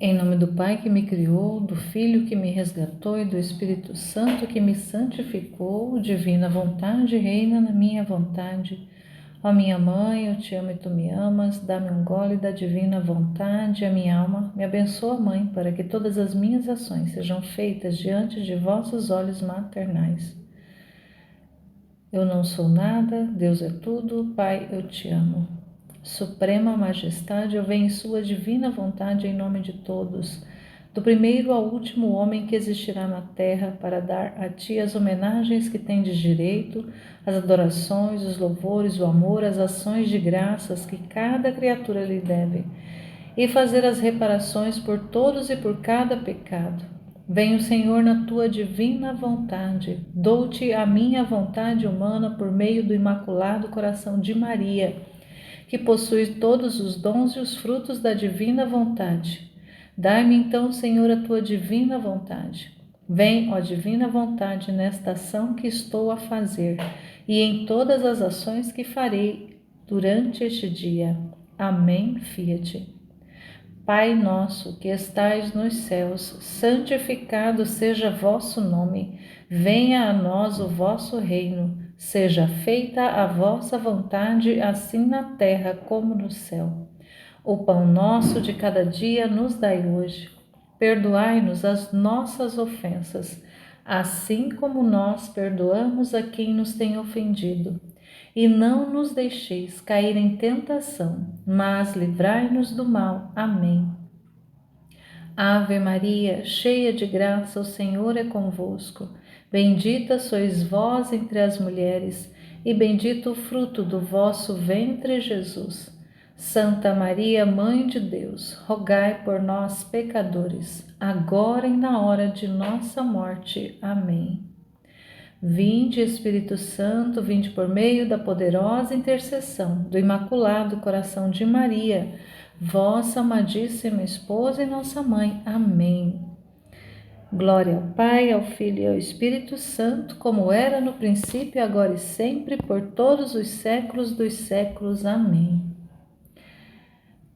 Em nome do Pai que me criou, do Filho que me resgatou e do Espírito Santo que me santificou, divina vontade reina na minha vontade. Ó minha mãe, eu te amo e tu me amas, dá-me um gole da divina vontade, a minha alma me abençoa, Mãe, para que todas as minhas ações sejam feitas diante de vossos olhos maternais. Eu não sou nada, Deus é tudo, Pai, eu te amo. Suprema Majestade, eu venho em sua divina vontade em nome de todos, do primeiro ao último homem que existirá na terra, para dar a ti as homenagens que tendes direito, as adorações, os louvores, o amor, as ações de graças que cada criatura lhe deve, e fazer as reparações por todos e por cada pecado. Venho, Senhor, na tua divina vontade. Dou-te a minha vontade humana por meio do Imaculado Coração de Maria, que possui todos os dons e os frutos da divina vontade. Dai-me então, Senhor, a tua divina vontade. Vem, ó divina vontade, nesta ação que estou a fazer e em todas as ações que farei durante este dia. Amém, Fiat. Pai nosso que estais nos céus, santificado seja vosso nome. Venha a nós o vosso reino. Seja feita a vossa vontade, assim na terra como no céu. O pão nosso de cada dia nos dai hoje. Perdoai-nos as nossas ofensas, assim como nós perdoamos a quem nos tem ofendido. E não nos deixeis cair em tentação, mas livrai-nos do mal. Amém. Ave Maria, cheia de graça, o Senhor é convosco. Bendita sois vós entre as mulheres, e bendito o fruto do vosso ventre, Jesus. Santa Maria, Mãe de Deus, rogai por nós, pecadores, agora e na hora de nossa morte. Amém. Vinde, Espírito Santo, vinde por meio da poderosa intercessão do Imaculado Coração de Maria, vossa amadíssima esposa e nossa mãe. Amém. Glória ao Pai, ao Filho e ao Espírito Santo, como era no princípio, agora e sempre, por todos os séculos dos séculos. Amém.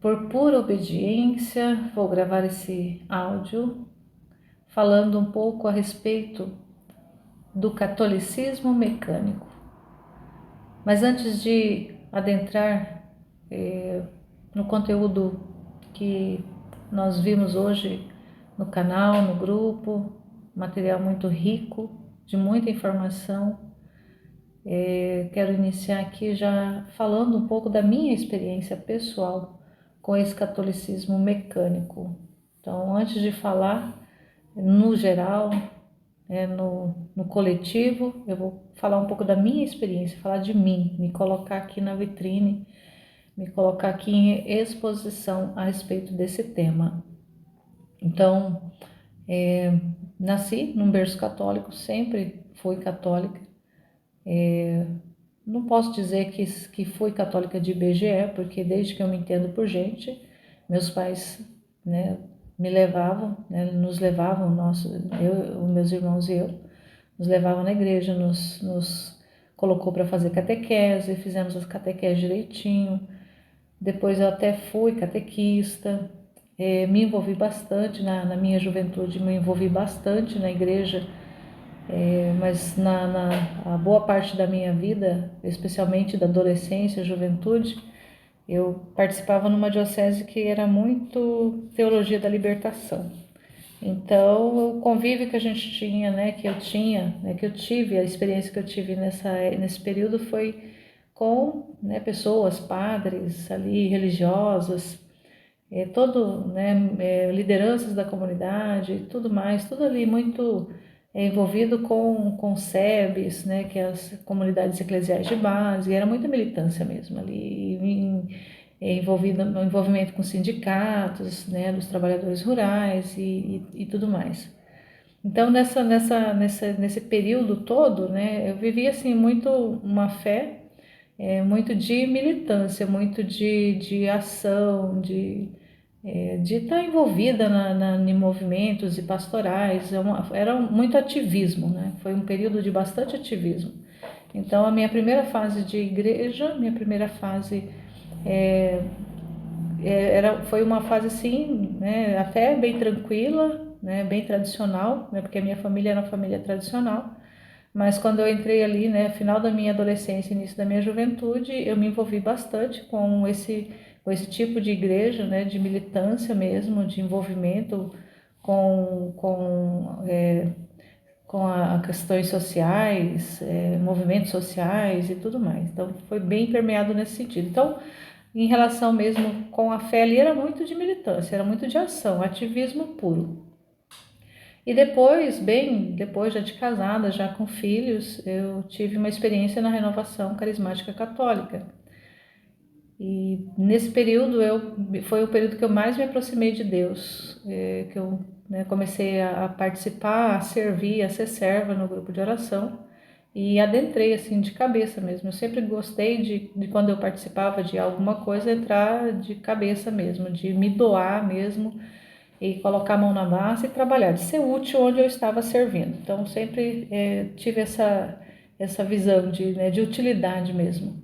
Por pura obediência, vou gravar esse áudio falando um pouco a respeito do catolicismo mecânico. Mas antes de adentrar no conteúdo que nós vimos hoje no canal, no grupo, material muito rico, de muita informação, quero iniciar aqui já falando um pouco da minha experiência pessoal com esse catolicismo mecânico. Então, antes de falar no geral, no coletivo, eu vou falar um pouco da minha experiência, falar de mim, me colocar aqui na vitrine, me colocar aqui em exposição a respeito desse tema. Então, nasci num berço católico, sempre fui católica. Não posso dizer que fui católica de IBGE, porque desde que eu me entendo por gente, meus pais, me levavam, nos levavam, meus irmãos e eu, nos levavam na igreja, nos colocou para fazer catequese, fizemos as catequeses direitinho. Depois eu até fui catequista, me envolvi bastante na minha juventude, me envolvi bastante na igreja, mas a boa parte da minha vida, especialmente da adolescência, juventude, eu participava numa diocese que era muito teologia da libertação. Então, o convívio que a gente tinha, que eu tive, a experiência que eu tive nesse período foi com pessoas, padres ali, religiosos, lideranças da comunidade, tudo mais, tudo ali muito envolvido com SEBs, que é as comunidades eclesiais de base, e era muita militância mesmo ali, no envolvimento com sindicatos, dos trabalhadores rurais e tudo mais. Então, nesse período todo, eu vivi assim muito uma fé, muito de militância, muito de ação, de estar envolvida em movimentos e pastorais, era muito ativismo, Foi um período de bastante ativismo. Então, a minha primeira fase de igreja, minha primeira fase foi uma fase assim, né, até bem tranquila, né, bem tradicional, né, porque a minha família era uma família tradicional. Mas quando eu entrei ali, né, final da minha adolescência, início da minha juventude, eu me envolvi bastante com esse tipo de igreja, né, de militância mesmo, de envolvimento com a questões sociais, movimentos sociais e tudo mais. Então, foi bem permeado nesse sentido. Então, em relação mesmo com a fé ali, era muito de militância, era muito de ação, ativismo puro. E depois, bem depois já de casada, já com filhos, eu tive uma experiência na renovação carismática católica. E nesse período foi o período que eu mais me aproximei de Deus, que eu, né, comecei a participar, a servir, a ser serva no grupo de oração e adentrei assim de cabeça mesmo. Eu sempre gostei de quando eu participava de alguma coisa entrar de cabeça mesmo, de me doar mesmo e colocar a mão na massa e trabalhar, de ser útil onde eu estava servindo. Então sempre tive essa visão né, de utilidade mesmo.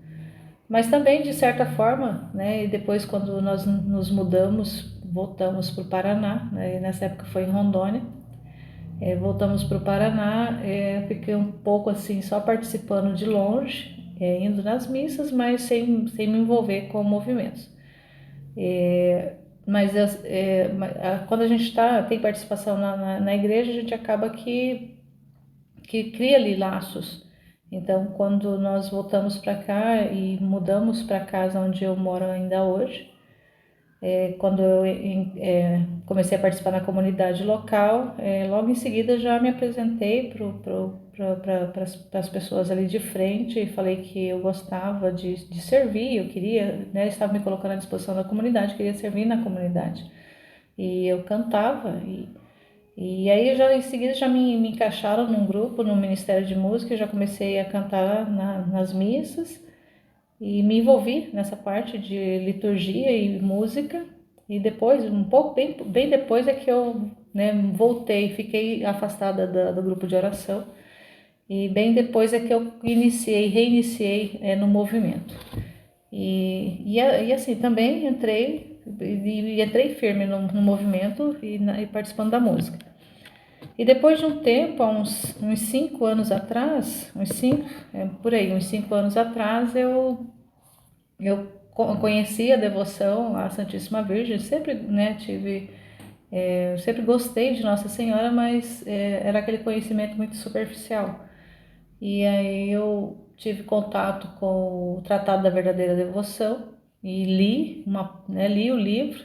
Mas também, de certa forma, né, e depois quando nós nos mudamos, voltamos para o Paraná, né, nessa época foi em Rondônia, voltamos para o Paraná, fiquei um pouco assim, só participando de longe, indo nas missas, mas sem me envolver com movimentos. Mas quando a gente tem participação na igreja, a gente acaba que cria ali laços. Então, quando nós voltamos para cá e mudamos para a casa onde eu moro ainda hoje, quando eu comecei a participar na comunidade local, logo em seguida já me apresentei para as pessoas ali de frente e falei que eu gostava de servir, eu queria, né, estava me colocando à disposição da comunidade, queria servir na comunidade. E eu cantava e aí já em seguida já me encaixaram num grupo, no Ministério de Música, eu já comecei a cantar nas missas e me envolvi nessa parte de liturgia e música. E depois, um pouco bem depois é que eu, né, voltei, fiquei afastada do grupo de oração. E bem depois é que eu reiniciei no movimento. E assim, também entrei firme no movimento e participando da música. E depois de um tempo, há uns 5 anos atrás, uns 5 anos atrás, eu conheci a devoção à Santíssima Virgem, sempre, né, sempre gostei de Nossa Senhora, mas era aquele conhecimento muito superficial. E aí eu tive contato com o Tratado da Verdadeira Devoção e li o livro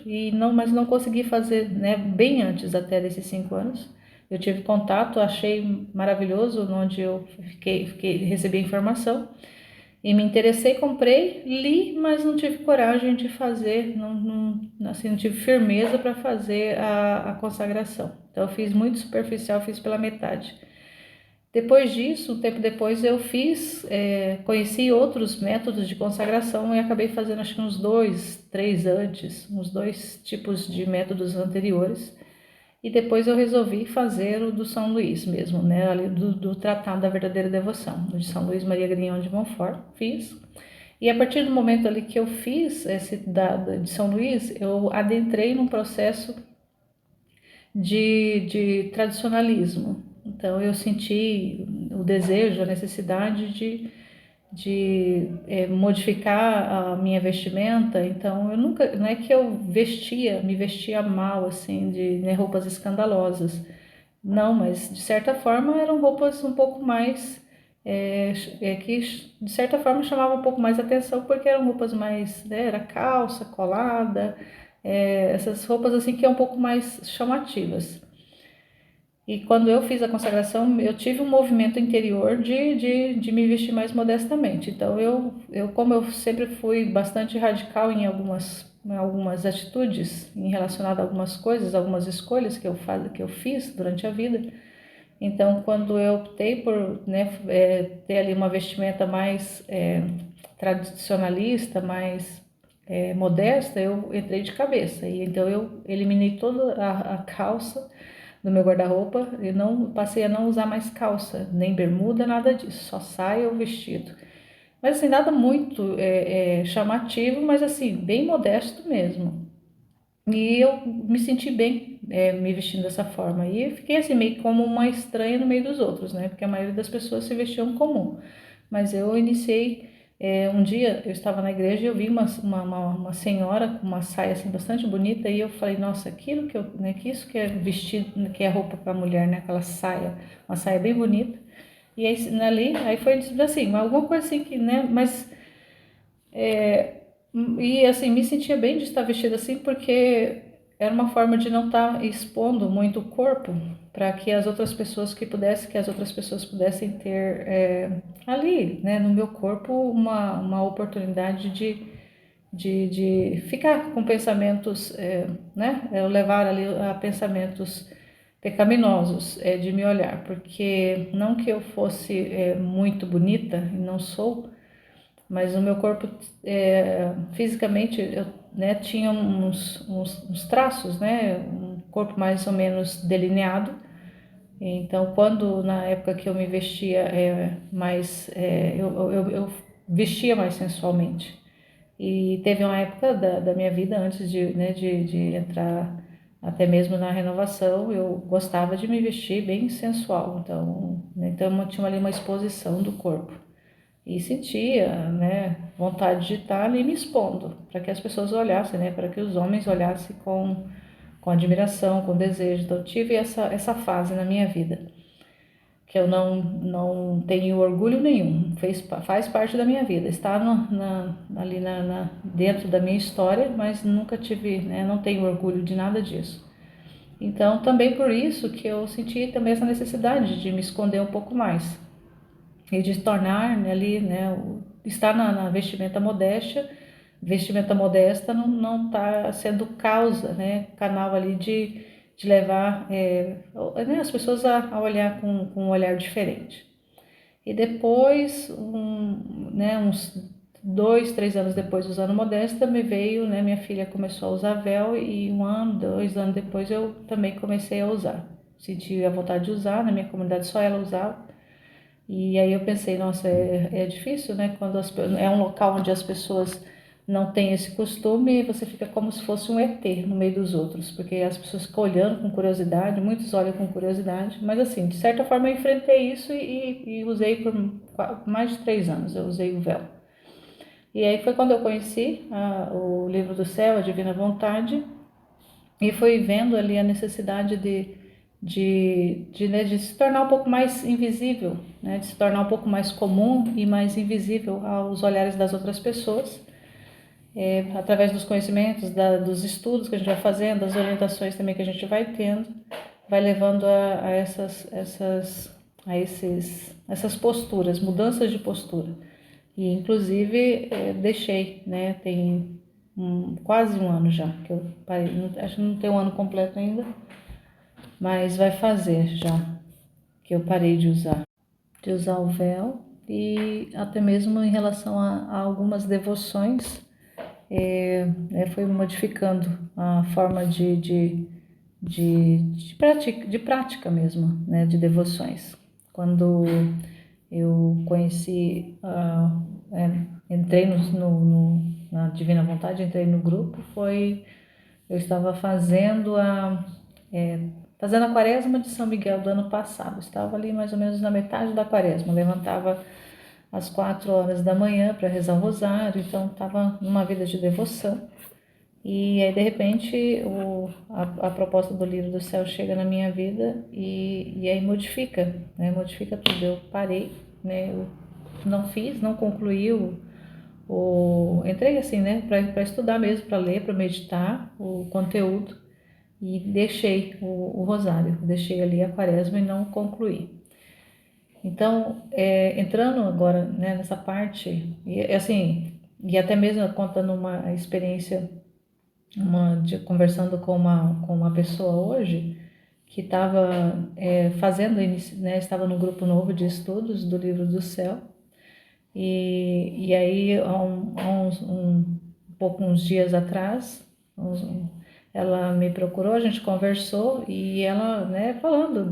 mas não consegui fazer, né, bem antes até desses 5 anos. Eu tive contato, achei maravilhoso, onde eu recebi a informação e me interessei, comprei, li, mas não tive coragem de fazer, não tive firmeza para fazer a consagração. Então eu fiz muito superficial, fiz pela metade. Depois disso, um tempo depois, eu conheci outros métodos de consagração e acabei fazendo acho que uns 2, 3 antes, uns 2 tipos de métodos anteriores. E depois eu resolvi fazer o do São Luís mesmo, né, ali do Tratado da Verdadeira Devoção, o de São Luís Maria Grignon de Montfort, fiz. E a partir do momento ali que eu fiz esse de São Luís, eu adentrei num processo de tradicionalismo. Então eu senti o desejo, a necessidade de modificar a minha vestimenta. Então eu nunca, não é que eu me vestia mal assim, né, roupas escandalosas. Não, mas de certa forma eram roupas um pouco mais que de certa forma chamavam um pouco mais atenção porque eram roupas mais, né, era calça colada, essas roupas assim que é um pouco mais chamativas. E quando eu fiz a consagração, eu tive um movimento interior de me vestir mais modestamente. Então, como eu sempre fui bastante radical em algumas atitudes relacionadas a algumas coisas, algumas escolhas que eu fiz durante a vida, então, quando eu optei por, né, ter ali uma vestimenta mais tradicionalista, mais modesta, eu entrei de cabeça. E então, eu eliminei toda a calça do meu guarda-roupa e passei a não usar mais calça, nem bermuda, nada disso, só saia ou vestido. Mas assim, nada muito chamativo, mas assim, bem modesto mesmo. E eu me senti bem me vestindo dessa forma. E eu fiquei assim, meio como uma estranha no meio dos outros, né? Porque a maioria das pessoas se vestiam comum. Mas eu iniciei, um dia eu estava na igreja e eu vi uma senhora com uma saia assim bastante bonita e eu falei, nossa, aquilo que eu, né, que isso que é vestido, que é roupa para mulher, né? Aquela saia, uma saia bem bonita. E aí ali, aí foi assim, alguma coisa assim que, né? Mas e assim, me sentia bem de estar vestida assim, porque era uma forma de não estar expondo muito o corpo para que as outras pessoas pudessem ter ali, né, no meu corpo, uma oportunidade de ficar com pensamentos, né, eu levar ali a pensamentos pecaminosos, de me olhar, porque não que eu fosse muito bonita, e não sou, mas o meu corpo, fisicamente, eu, né, tinha uns traços, né, um corpo mais ou menos delineado. Então, quando na época que eu me vestia eu vestia mais sensualmente. E teve uma época da minha vida antes de entrar até mesmo na renovação, eu gostava de me vestir bem sensual. Então eu tinha ali uma exposição do corpo e sentia, né, vontade de estar ali me expondo, para que as pessoas olhassem, né, para que os homens olhassem com admiração, com desejo. Então, eu tive essa fase na minha vida, que eu não tenho orgulho nenhum, faz parte da minha vida, está ali dentro da minha história, mas nunca tive, né, não tenho orgulho de nada disso. Então, também por isso que eu senti também essa necessidade de me esconder um pouco mais e de tornar, né, ali, né, estar na vestimenta modesta não está sendo causa, né, canal ali de levar né, as pessoas a olhar com um olhar diferente. E depois, né, uns 2, 3 anos depois, usando modesta, me veio, né, minha filha começou a usar véu e 1 ano, 2 anos depois eu também comecei a usar. Senti a vontade de usar, na minha comunidade só ela usava. E aí eu pensei, nossa, é difícil, né? Quando é um local onde as pessoas não têm esse costume, você fica como se fosse um ET no meio dos outros, porque as pessoas ficam olhando com curiosidade, muitos olham com curiosidade, mas assim, de certa forma eu enfrentei isso e usei por mais de 3 anos, eu usei o véu. E aí foi quando eu conheci o Livro do Céu, a Divina Vontade, e fui vendo ali a necessidade de se tornar um pouco mais invisível, né? De se tornar um pouco mais comum e mais invisível aos olhares das outras pessoas, através dos conhecimentos, dos estudos que a gente vai fazendo, das orientações também que a gente vai tendo, vai levando a essas posturas, mudanças de postura. E inclusive deixei, né? Tem quase 1 ano já que eu parei, acho que não tem 1 ano completo ainda, mas vai fazer já que eu parei de usar o véu e até mesmo em relação a algumas devoções, foi modificando a forma de prática mesmo, né, de devoções. Quando eu conheci, entrei na Divina Vontade, entrei no grupo, eu estava fazendo a quaresma de São Miguel do ano passado. Estava ali mais ou menos na metade da quaresma. Levantava às 4 horas da manhã para rezar o rosário, então estava numa vida de devoção. E aí, de repente, a proposta do Livro do Céu chega na minha vida e aí modifica, né? Modifica tudo. Eu parei, né? Eu não fiz, não concluí entrei assim, né? Para estudar mesmo, para ler, para meditar o conteúdo e deixei o rosário, deixei ali a quaresma e não concluí. Então, entrando agora, né, nessa parte, e assim, e até mesmo contando uma experiência, conversando com uma pessoa hoje, que estava fazendo, né, estava no grupo novo de estudos do Livro do Céu, e aí uns dias atrás, ela me procurou, a gente conversou e ela, né, falando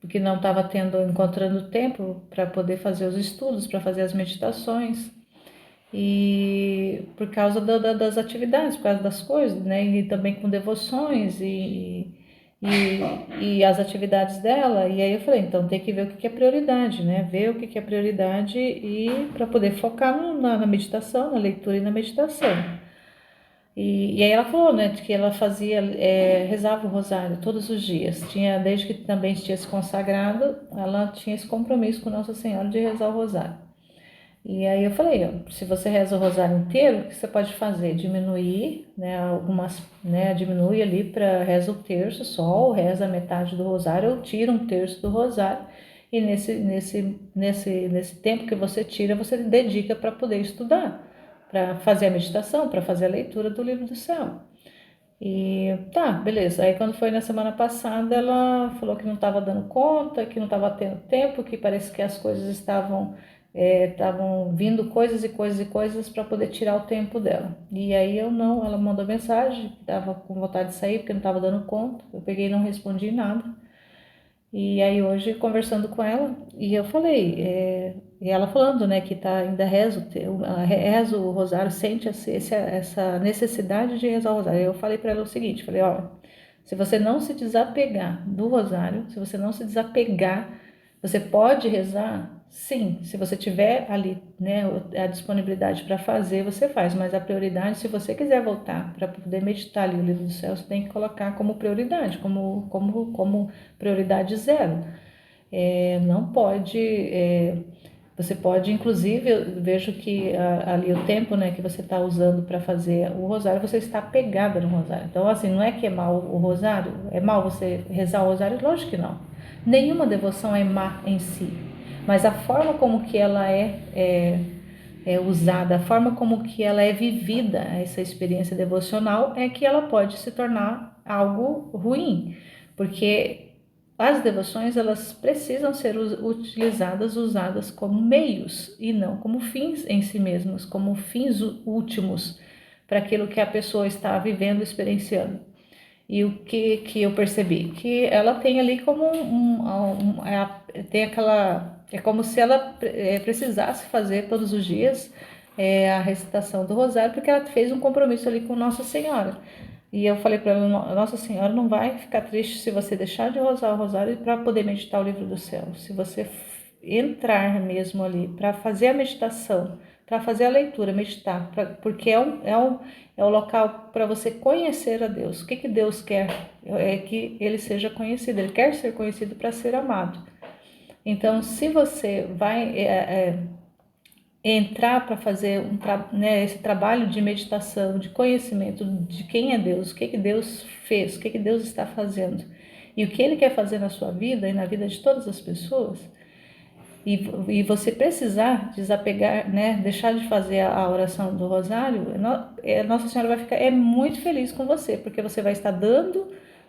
que não estava encontrando tempo para poder fazer os estudos, para fazer as meditações. e por causa das atividades, por causa das coisas, né? E também com devoções e as atividades dela. E aí eu falei, então tem que ver o que é prioridade, né? Ver o que é prioridade e para poder focar na meditação, na leitura e na meditação. E aí ela falou, né, de que ela fazia, rezava o rosário todos os dias. Tinha, desde que também tinha se consagrado, ela tinha esse compromisso com Nossa Senhora de rezar o rosário. E aí eu falei, ó, se você reza o rosário inteiro, o que você pode fazer? Diminuir, né, diminui ali para reza o terço só, ou reza a metade do rosário, ou tira um terço do rosário, e nesse tempo que você tira, você dedica para poder estudar, para fazer a meditação, para fazer a leitura do livro do céu. E tá, beleza. Aí quando foi na semana passada, ela falou que não estava dando conta, que não estava tendo tempo, que parece que as coisas estavam vindo coisas e coisas e coisas para poder tirar o tempo dela. E aí eu não, ela mandou mensagem, que estava com vontade de sair porque não estava dando conta. Eu peguei e não respondi nada. E aí hoje conversando com ela, e eu falei, e ela falando, né, que tá, ainda reza o rosário, sente essa necessidade de rezar o rosário. Eu falei para ela o seguinte, falei, ó, se você não se desapegar do rosário, se você não se desapegar, você pode rezar? Sim, se você tiver ali, né, a disponibilidade para fazer, você faz, mas a prioridade, se você quiser voltar para poder meditar ali o livro do céu, você tem que colocar como prioridade, como prioridade zero. Não pode, você pode, inclusive, eu vejo que ali o tempo, né, que você está usando para fazer o rosário, você está apegada no rosário. Então, assim, não é que é mal o rosário, é mal você rezar o rosário? Lógico que não. Nenhuma devoção é má em si, mas a forma como que ela é usada, a forma como que ela é vivida, essa experiência devocional, é que ela pode se tornar algo ruim, porque as devoções elas precisam ser utilizadas, usadas como meios e não como fins em si mesmos, como fins últimos para aquilo que a pessoa está vivendo, experienciando. E o que eu percebi? Que ela tem ali como tem aquela. É como se ela precisasse fazer todos os dias a recitação do rosário, porque ela fez um compromisso ali com Nossa Senhora. E eu falei para ela: Nossa Senhora não vai ficar triste se você deixar de rezar o rosário para poder meditar o livro do céu. Se você entrar mesmo ali para fazer a meditação, para fazer a leitura, meditar, porque é o local para você conhecer a Deus. O que Deus quer? É que ele seja conhecido, ele quer ser conhecido para ser amado. Então, se você vai entrar para fazer esse trabalho de meditação, de conhecimento de quem é Deus, o que Deus fez, o que Deus está fazendo e o que Ele quer fazer na sua vida e na vida de todas as pessoas, e você precisar desapegar, né, deixar de fazer a oração do rosário, Nossa Senhora vai ficar muito feliz com você, porque você vai estar dando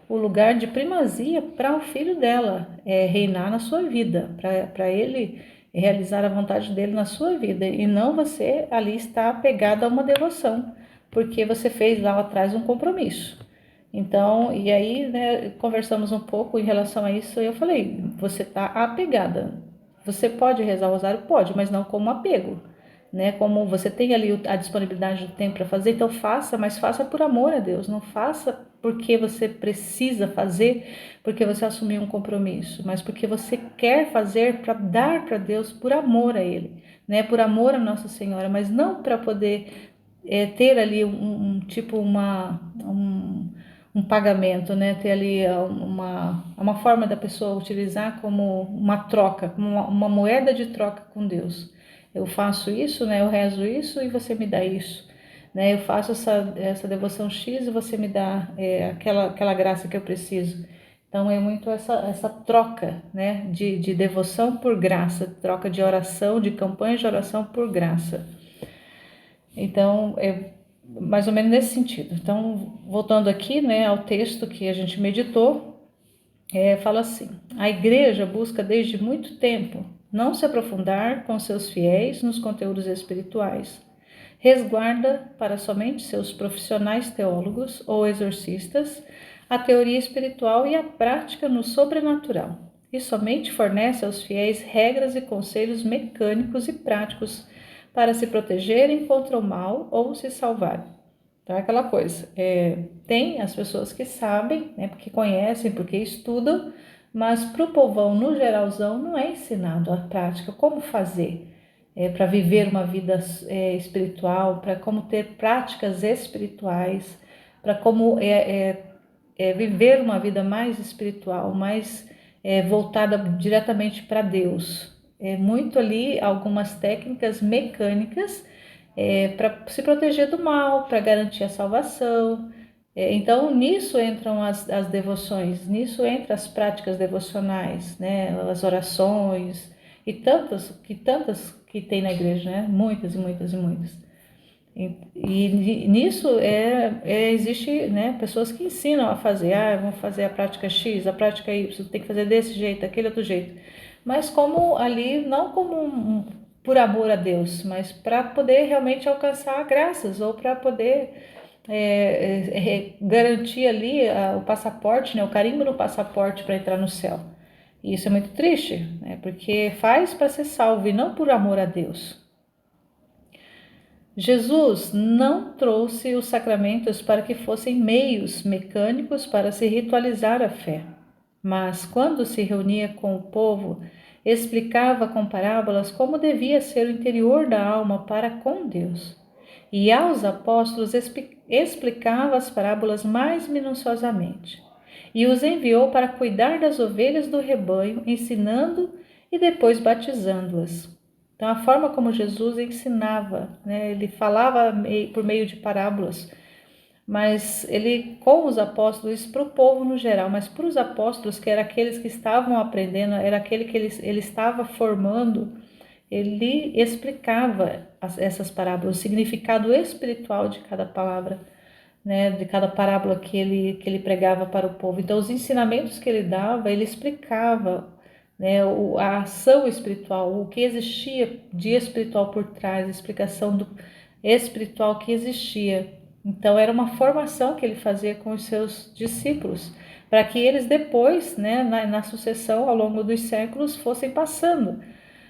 o lugar de primazia para o filho dela reinar na sua vida, para ele realizar a vontade dele na sua vida, e não você ali estar apegado a uma devoção, porque você fez lá atrás um compromisso. Então, e aí, né, conversamos um pouco em relação a isso, e eu falei, você está apegada. Você pode rezar o rosário? Pode, mas não como apego, né? Como você tem ali a disponibilidade do tempo para fazer, então faça, mas faça por amor a Deus, não faça porque você precisa fazer, porque você assumiu um compromisso, mas porque você quer fazer para dar para Deus por amor a Ele, né? Por amor a Nossa Senhora, mas não para poder ter ali um pagamento, né? Ter ali uma forma da pessoa utilizar como uma troca, como uma moeda de troca com Deus. Eu faço isso, né? Eu rezo isso e você me dá isso, né? Eu faço essa devoção X e você me dá aquela graça que eu preciso. Então é muito essa troca, né? De devoção por graça, troca de oração, de campanha de oração por graça. Então, é mais ou menos nesse sentido. Então, voltando aqui, né, ao texto que a gente meditou, fala assim: a igreja busca desde muito tempo não se aprofundar com seus fiéis nos conteúdos espirituais. Resguarda para somente seus profissionais teólogos ou exorcistas a teoria espiritual e a prática no sobrenatural, e somente fornece aos fiéis regras e conselhos mecânicos e práticos para se protegerem contra o mal ou se salvarem. Então é aquela coisa, tem as pessoas que sabem, né, porque conhecem, porque estudam, mas para o povão, no geralzão, não é ensinado a prática, como fazer para viver uma vida espiritual, para como ter práticas espirituais, para como viver uma vida mais espiritual, mais voltada diretamente para Deus. É muito ali algumas técnicas mecânicas para se proteger do mal, para garantir a salvação. Então, nisso entram as devoções, nisso entram as práticas devocionais, né? As orações e tantas que tem na igreja, né? Muitas e muitas e muitas. E nisso existe, né, pessoas que ensinam a fazer, vamos fazer a prática X, a prática Y, tem que fazer desse jeito, aquele outro jeito. Mas como ali, não como por amor a Deus, mas para poder realmente alcançar graças, ou para poder garantir ali o passaporte, né, o carimbo no passaporte para entrar no céu. E isso é muito triste, né, porque faz para ser salvo e não por amor a Deus. Jesus não trouxe os sacramentos para que fossem meios mecânicos para se ritualizar a fé, mas quando se reunia com o povo, explicava com parábolas como devia ser o interior da alma para com Deus. E aos apóstolos explicava as parábolas mais minuciosamente. E os enviou para cuidar das ovelhas do rebanho, ensinando e depois batizando-as. Então, a forma como Jesus ensinava, né, ele falava por meio de parábolas, mas ele, com os apóstolos, para o povo no geral, mas para os apóstolos, que eram aqueles que estavam aprendendo, era aquele que ele estava formando, ele explicava essas parábolas, o significado espiritual de cada palavra, né, de cada parábola que ele pregava para o povo. Então, os ensinamentos que ele dava, ele explicava, né, a ação espiritual, o que existia de espiritual por trás, a explicação do espiritual que existia. Então, era uma formação que ele fazia com os seus discípulos, para que eles depois, né, na sucessão, ao longo dos séculos, fossem passando,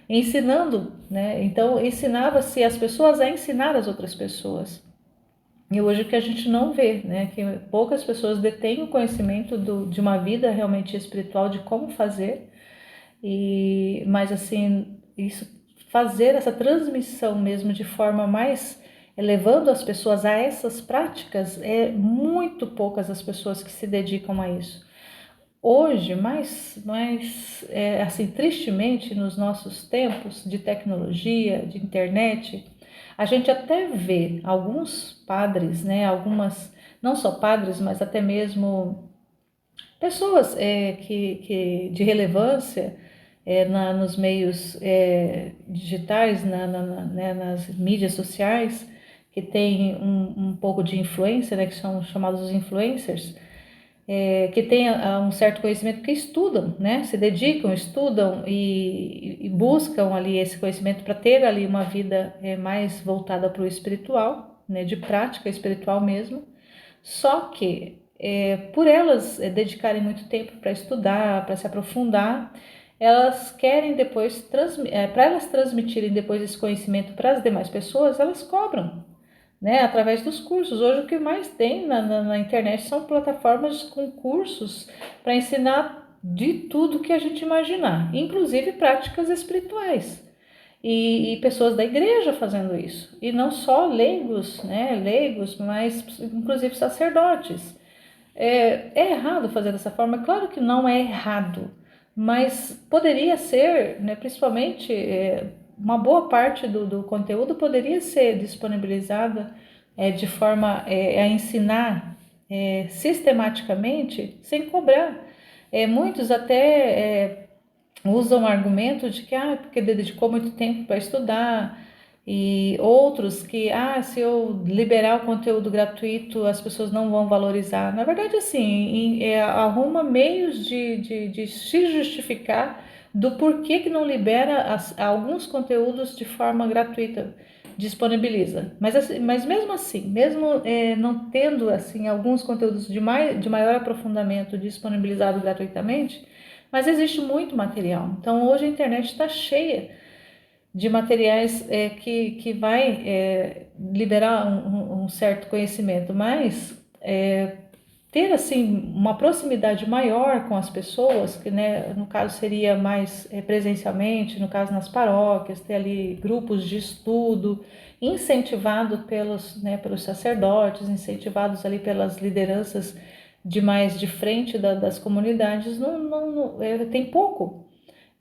ensinando, né? Então, ensinava-se as pessoas a ensinar as outras pessoas. E hoje o que a gente não vê, né? Que poucas pessoas detêm o conhecimento de uma vida realmente espiritual, de como fazer. Mas assim, isso, fazer essa transmissão mesmo de forma mais levando as pessoas a essas práticas, é muito poucas as pessoas que se dedicam a isso. Hoje, assim, tristemente, nos nossos tempos de tecnologia, de internet, a gente até vê alguns padres, né, não só padres, mas até mesmo pessoas de relevância nos meios digitais, né, nas mídias sociais, que tem um pouco de influência, né, que são chamados os influencers, que têm um certo conhecimento, que estudam, né, se dedicam, estudam e buscam ali esse conhecimento para ter ali uma vida mais voltada para o espiritual, né, de prática espiritual mesmo. Só que por elas dedicarem muito tempo para estudar, para se aprofundar, elas querem depois, para elas transmitirem depois esse conhecimento para as demais pessoas, elas cobram, né, através dos cursos. Hoje o que mais tem na internet são plataformas com cursos para ensinar de tudo que a gente imaginar, inclusive práticas espirituais. E pessoas da igreja fazendo isso. E não só leigos, né, leigos, mas inclusive sacerdotes. É errado fazer dessa forma? Claro que não é errado, mas poderia ser, né, principalmente uma boa parte do conteúdo poderia ser disponibilizada de forma a ensinar sistematicamente, sem cobrar. Muitos até usam o argumento de que porque dedicou muito tempo para estudar, e outros que se eu liberar o conteúdo gratuito as pessoas não vão valorizar. Na verdade, assim, arruma meios de se justificar do porquê que não libera alguns conteúdos de forma gratuita, disponibiliza. Mas mesmo assim, mesmo não tendo assim alguns conteúdos de maior aprofundamento disponibilizado gratuitamente, mas existe muito material. Então hoje a internet está cheia de materiais que vai liberar um certo conhecimento, mas ter assim uma proximidade maior com as pessoas, que né, no caso seria mais presencialmente, no caso nas paróquias, ter ali grupos de estudo, incentivado pelos sacerdotes, incentivados ali pelas lideranças de mais de frente das comunidades, tem pouco.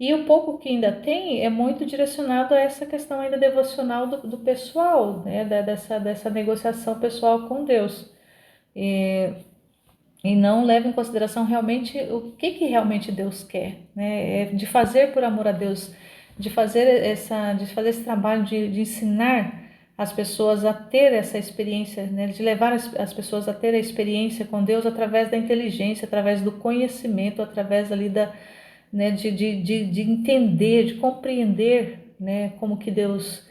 E o pouco que ainda tem é muito direcionado a essa questão ainda devocional do pessoal, né, dessa negociação pessoal com Deus. E não leva em consideração realmente o que realmente Deus quer, né? De fazer por amor a Deus, de fazer esse trabalho de ensinar as pessoas a ter essa experiência, né? De levar as pessoas a ter a experiência com Deus através da inteligência, através do conhecimento, através ali né, de entender, de compreender, né, como que Deus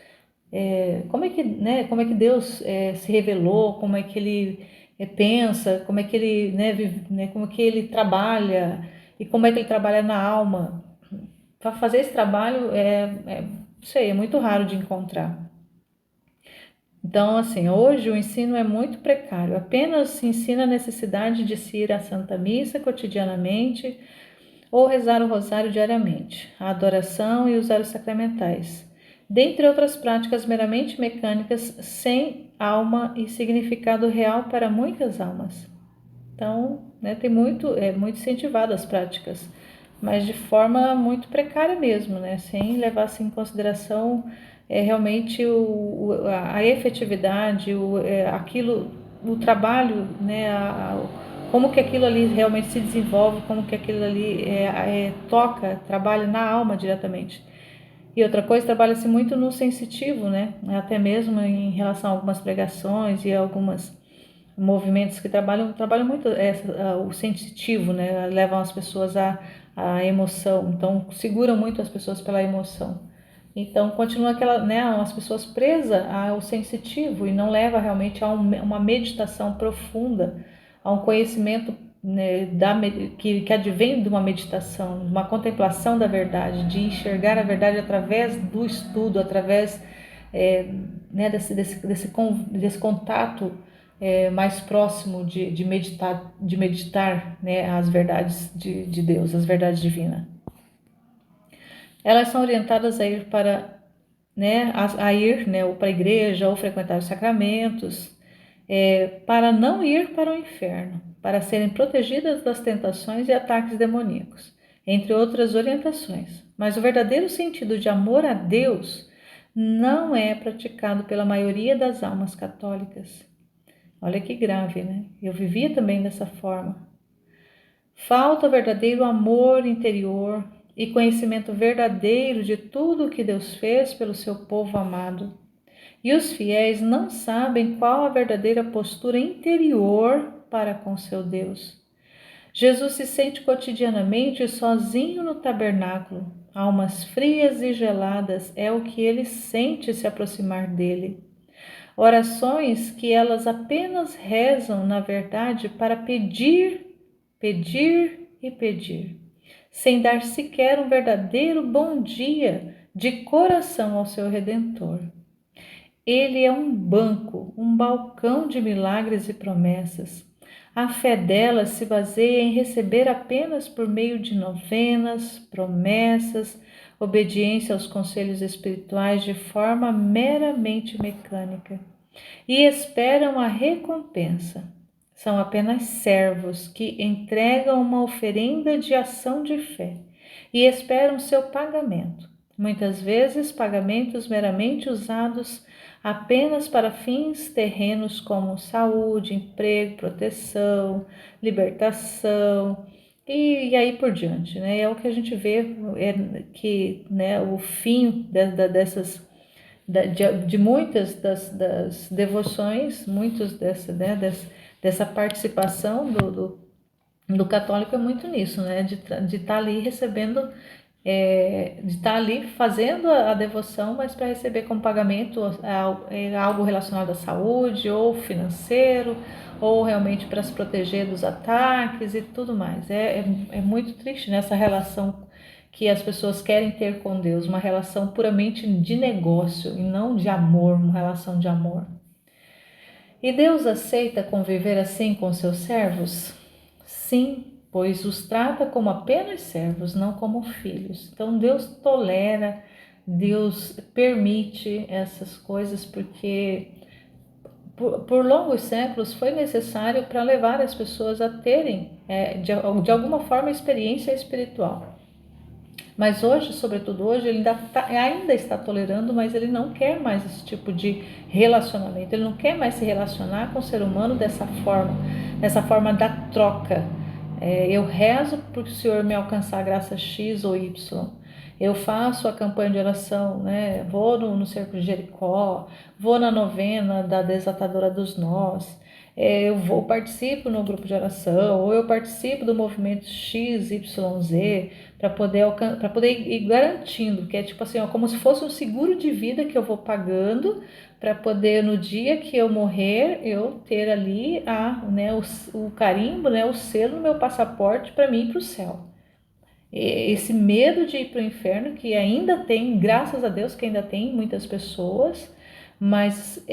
como é que Deus se revelou, como é que Ele pensa, como é que Ele, como é que Ele trabalha e como é que Ele trabalha na alma. Para fazer esse trabalho não sei, é muito raro de encontrar. Então, assim, hoje o ensino é muito precário. Apenas se ensina a necessidade de se ir à Santa Missa cotidianamente ou rezar o rosário diariamente, a adoração e usar os sacramentais, dentre outras práticas meramente mecânicas, sem alma e significado real para muitas almas. Então, né, tem muito incentivado as práticas, mas de forma muito precária mesmo, né, sem levar-se em consideração realmente a efetividade, o trabalho, né, como que aquilo ali realmente se desenvolve, como que aquilo ali toca, trabalha na alma diretamente. E outra coisa, trabalha-se muito no sensitivo, né? Até mesmo em relação a algumas pregações e alguns movimentos que trabalham muito o sensitivo, né? Levam as pessoas à emoção, então seguram muito as pessoas pela emoção. Então continua as pessoas presas ao sensitivo e não leva realmente a uma meditação profunda, a um conhecimento, né, que advém de uma meditação, uma contemplação da verdade, de enxergar a verdade através do estudo, através né, desse contato mais próximo de meditar, né, as verdades de Deus, as verdades divinas. Elas são orientadas a ir ou para a igreja ou frequentar os sacramentos, para não ir para o inferno, para serem protegidas das tentações e ataques demoníacos, entre outras orientações. Mas o verdadeiro sentido de amor a Deus não é praticado pela maioria das almas católicas. Olha que grave, né? Eu vivia também dessa forma. Falta verdadeiro amor interior e conhecimento verdadeiro de tudo o que Deus fez pelo seu povo amado. E os fiéis não sabem qual a verdadeira postura interior para com seu Deus. Jesus se sente cotidianamente sozinho no tabernáculo. Almas frias e geladas é o que ele sente se aproximar dele. Orações que elas apenas rezam, na verdade, para pedir, pedir e pedir, sem dar sequer um verdadeiro bom dia de coração ao seu Redentor. Ele é um banco, um balcão de milagres e promessas. A fé delas se baseia em receber apenas por meio de novenas, promessas, obediência aos conselhos espirituais de forma meramente mecânica e esperam a recompensa. São apenas servos que entregam uma oferenda de ação de fé e esperam seu pagamento. Muitas vezes, pagamentos meramente usados apenas para fins terrenos como saúde, emprego, proteção, libertação e aí por diante, né? É o que a gente vê que, né, o fim de muitas das devoções, dessa participação do católico é muito nisso, né? De estar ali recebendo, de estar ali fazendo a devoção, mas para receber como pagamento algo relacionado à saúde ou financeiro, ou realmente para se proteger dos ataques e tudo mais. É muito triste nessa relação que as pessoas querem ter com Deus, uma relação puramente de negócio e não de amor, uma relação de amor. E Deus aceita conviver assim com seus servos? Sim, pois os trata como apenas servos, não como filhos. Então Deus tolera, Deus permite essas coisas porque por longos séculos foi necessário para levar as pessoas a terem, de alguma forma, experiência espiritual. Mas hoje, sobretudo hoje, ele ainda está tolerando, mas ele não quer mais esse tipo de relacionamento. Ele não quer mais se relacionar com o ser humano dessa forma da troca. Eu rezo para que o Senhor me alcançar a graça X ou Y. Eu faço a campanha de oração, né? Vou no Cerco de Jericó, vou na novena da Desatadora dos Nós, participo no grupo de oração, ou eu participo do movimento XYZ, para poder ir garantindo, que é tipo assim, ó, como se fosse um seguro de vida que eu vou pagando para poder, no dia que eu morrer, eu ter ali o carimbo, né, o selo no meu passaporte para mim ir para o céu. Esse medo de ir para o inferno, que ainda tem, graças a Deus que ainda tem muitas pessoas, mas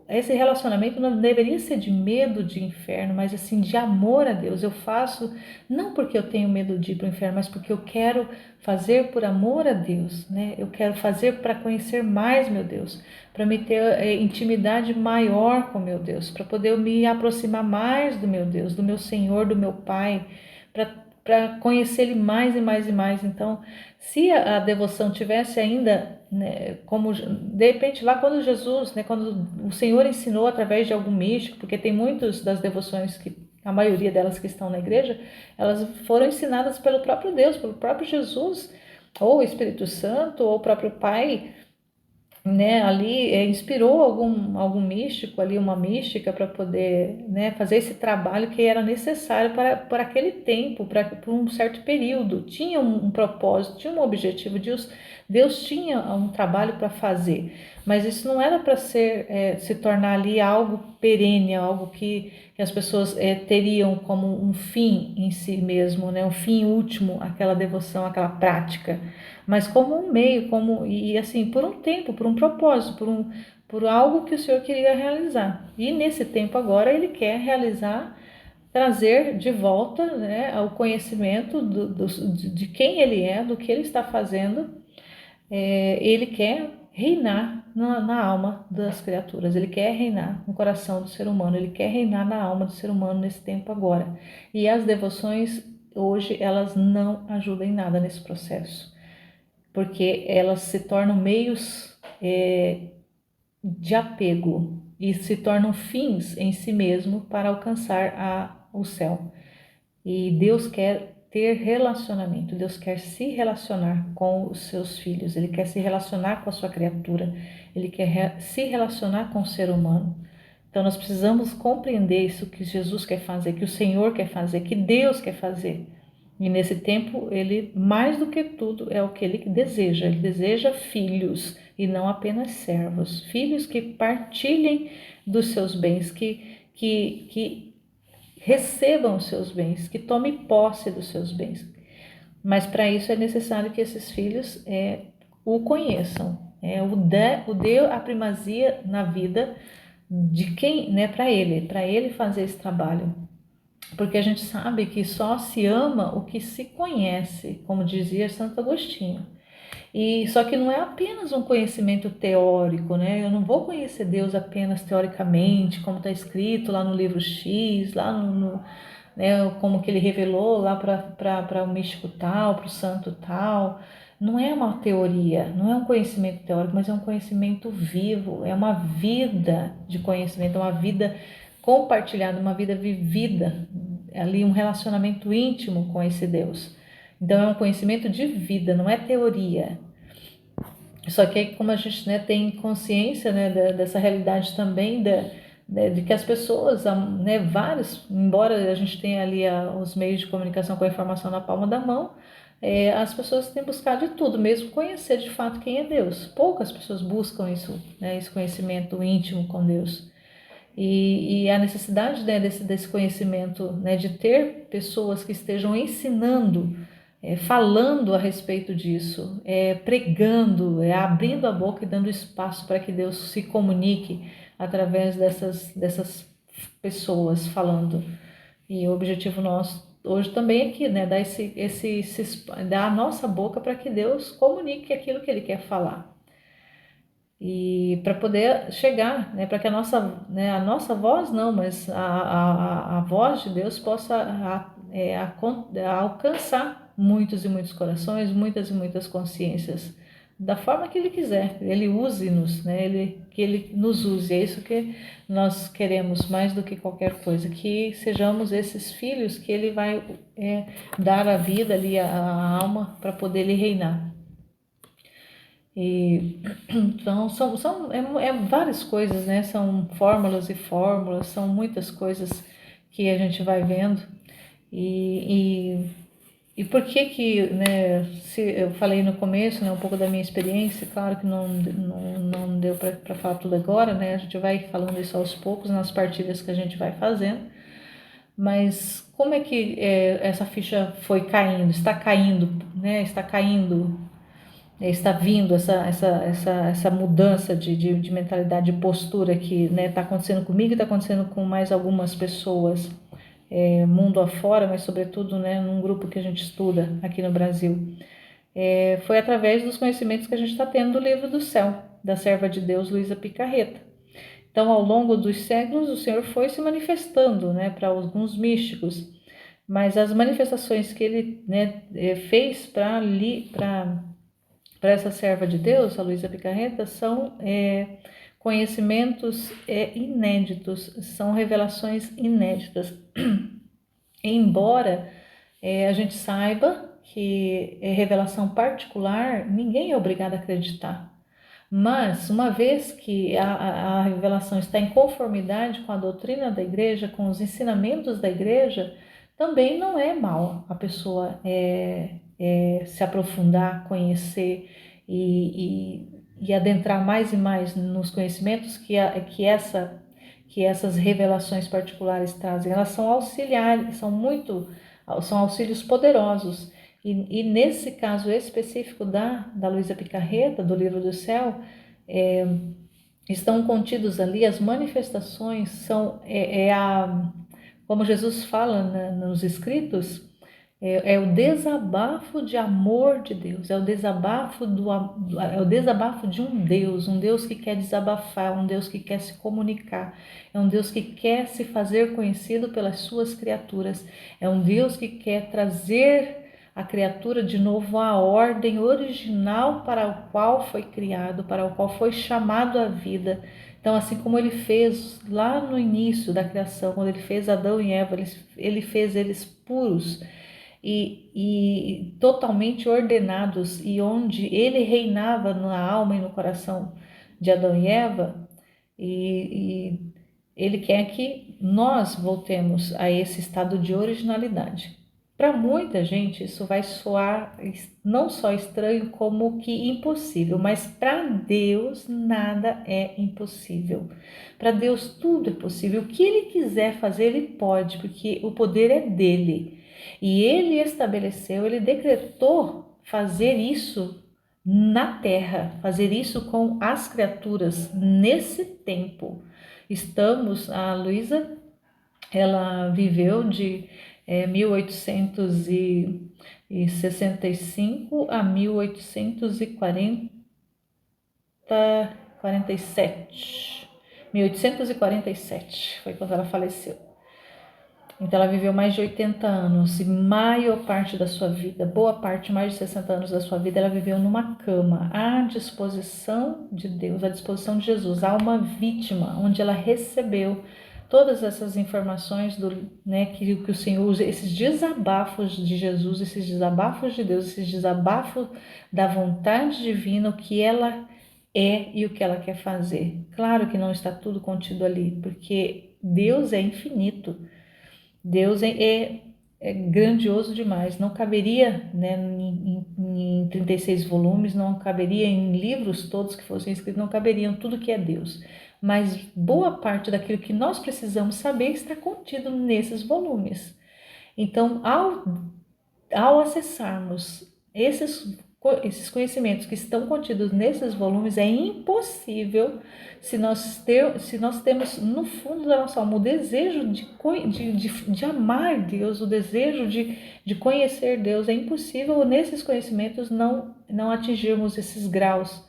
esse relacionamento não deveria ser de medo de inferno, mas assim de amor a Deus. Eu faço não porque eu tenho medo de ir para o inferno, mas porque eu quero fazer por amor a Deus, né? Eu quero fazer para conhecer mais meu Deus, para me ter intimidade maior com meu Deus, para poder me aproximar mais do meu Deus, do meu Senhor, do meu Pai, para conhecer Ele mais e mais e mais. Então, se a devoção tivesse ainda, né, como de repente lá quando Jesus, né, quando o Senhor ensinou através de algum místico, porque tem muitas das devoções que a maioria delas que estão na igreja, elas foram ensinadas pelo próprio Deus, pelo próprio Jesus, ou o Espírito Santo, ou o próprio Pai, né, ali inspirou algum místico ali, uma mística para poder, né, fazer esse trabalho que era necessário para aquele tempo, por um certo período. Tinha um propósito, tinha um objetivo, Deus tinha um trabalho para fazer, mas isso não era para se tornar ali algo perene, algo que as pessoas teriam como um fim em si mesmo, né, um fim último, aquela devoção, aquela prática, mas como um meio, e assim, por um tempo, por um propósito, por algo que o Senhor queria realizar. E nesse tempo agora ele quer realizar, trazer de volta, né, o conhecimento de quem ele é, do que ele está fazendo. Ele quer reinar na alma das criaturas, ele quer reinar no coração do ser humano, ele quer reinar na alma do ser humano nesse tempo agora. E as devoções hoje, elas não ajudam em nada nesse processo, porque elas se tornam meios de apego e se tornam fins em si mesmo para alcançar o céu. E Deus quer ter relacionamento, Deus quer se relacionar com os seus filhos, Ele quer se relacionar com a sua criatura, Ele quer se relacionar com o ser humano. Então nós precisamos compreender isso que Jesus quer fazer, que o Senhor quer fazer, que Deus quer fazer. E nesse tempo, ele, mais do que tudo, é o que ele deseja filhos e não apenas servos, filhos que partilhem dos seus bens, que recebam os seus bens, que tomem posse dos seus bens. Mas para isso é necessário que esses filhos o conheçam, o dê a primazia na vida de quem, né, para ele fazer esse trabalho. Porque a gente sabe que só se ama o que se conhece, como dizia Santo Agostinho. E só que não é apenas um conhecimento teórico, né? Eu não vou conhecer Deus apenas teoricamente, como está escrito lá no livro X, lá né, como que ele revelou lá para o místico tal, para o santo tal. Não é uma teoria, não é um conhecimento teórico, mas é um conhecimento vivo, é uma vida de conhecimento, é uma vida compartilhada, uma vida vivida, ali um relacionamento íntimo com esse Deus. Então é um conhecimento de vida, não é teoria. Só que aí, como a gente, né, tem consciência, né, dessa realidade também, de que as pessoas, né, vários, embora a gente tenha ali os meios de comunicação com a informação na palma da mão, as pessoas têm buscado de tudo, mesmo conhecer de fato quem é Deus. Poucas pessoas buscam isso, né, esse conhecimento íntimo com Deus. E a necessidade, né, desse conhecimento, né, de ter pessoas que estejam ensinando falando a respeito disso, pregando, abrindo a boca e dando espaço para que Deus se comunique através dessas pessoas falando. E o objetivo nosso hoje também é aqui, né, dar a nossa boca para que Deus comunique aquilo que Ele quer falar. E para poder chegar, né, para que a nossa voz não, mas a voz de Deus possa alcançar muitos e muitos corações, muitas e muitas consciências, da forma que Ele quiser. Ele use-nos, né, que Ele nos use. É isso que nós queremos mais do que qualquer coisa, que sejamos esses filhos que Ele vai dar a vida ali, a alma, para poder Ele reinar. E então são várias coisas, né? São fórmulas e fórmulas, são muitas coisas que a gente vai vendo. E por que, né? Se eu falei no começo, né, um pouco da minha experiência, claro que não deu para falar tudo agora, né? A gente vai falando isso aos poucos nas partilhas que a gente vai fazendo. Mas como é que essa ficha foi caindo? Está caindo, né? Está caindo. Está vindo essa mudança de mentalidade, de postura que está acontecendo comigo e está acontecendo com mais algumas pessoas, mundo afora, mas sobretudo, né, num grupo que a gente estuda aqui no Brasil. Foi através dos conhecimentos que a gente está tendo do Livro do Céu, da serva de Deus Luisa Picarreta. Então, ao longo dos séculos, o Senhor foi se manifestando, né, para alguns místicos, mas as manifestações que ele, né, fez para essa serva de Deus, a Luisa Picarreta, são conhecimentos inéditos, são revelações inéditas. Embora a gente saiba que é revelação particular, ninguém é obrigado a acreditar. Mas, uma vez que a revelação está em conformidade com a doutrina da igreja, com os ensinamentos da igreja, também não é mal a pessoa se aprofundar, conhecer e adentrar mais e mais nos conhecimentos que essas revelações particulares trazem. Elas são auxiliares, são auxílios poderosos. E nesse caso específico da Luisa Picarreta, do Livro do Céu, estão contidos ali as manifestações, como Jesus fala, né, nos escritos, é o desabafo de amor de Deus, é o desabafo de um Deus que quer desabafar, um Deus que quer se comunicar, é um Deus que quer se fazer conhecido pelas suas criaturas, é um Deus que quer trazer a criatura de novo à ordem original para o qual foi criado, para o qual foi chamado à vida. Então, assim como ele fez lá no início da criação, quando ele fez Adão e Eva, ele fez eles puros e totalmente ordenados, e onde ele reinava na alma e no coração de Adão e Eva, e ele quer que nós voltemos a esse estado de originalidade. Para muita gente isso vai soar não só estranho como que impossível, mas para Deus nada é impossível. Para Deus tudo é possível. O que Ele quiser fazer, Ele pode, porque o poder é dele. E Ele estabeleceu, Ele decretou fazer isso na terra, fazer isso com as criaturas nesse tempo. A Luísa, ela viveu de 1865 a 1847. 1847 foi quando ela faleceu. Então ela viveu mais de 80 anos e maior parte da sua vida, boa parte, mais de 60 anos da sua vida, ela viveu numa cama à disposição de Deus, à disposição de Jesus, a uma vítima, onde ela recebeu todas essas informações que o Senhor usa, esses desabafos de Jesus, esses desabafos de Deus, esses desabafos da vontade divina, o que ela é e o que ela quer fazer. Claro que não está tudo contido ali, porque Deus é infinito. Deus é grandioso demais, não caberia, né, em 36 volumes, não caberia em livros todos que fossem escritos, não caberiam tudo que é Deus. Mas boa parte daquilo que nós precisamos saber está contido nesses volumes. Então, ao ao acessarmos esses conhecimentos que estão contidos nesses volumes, é impossível, se nós temos no fundo da nossa alma o desejo de amar Deus, o desejo de conhecer Deus, é impossível nesses conhecimentos não atingirmos esses graus,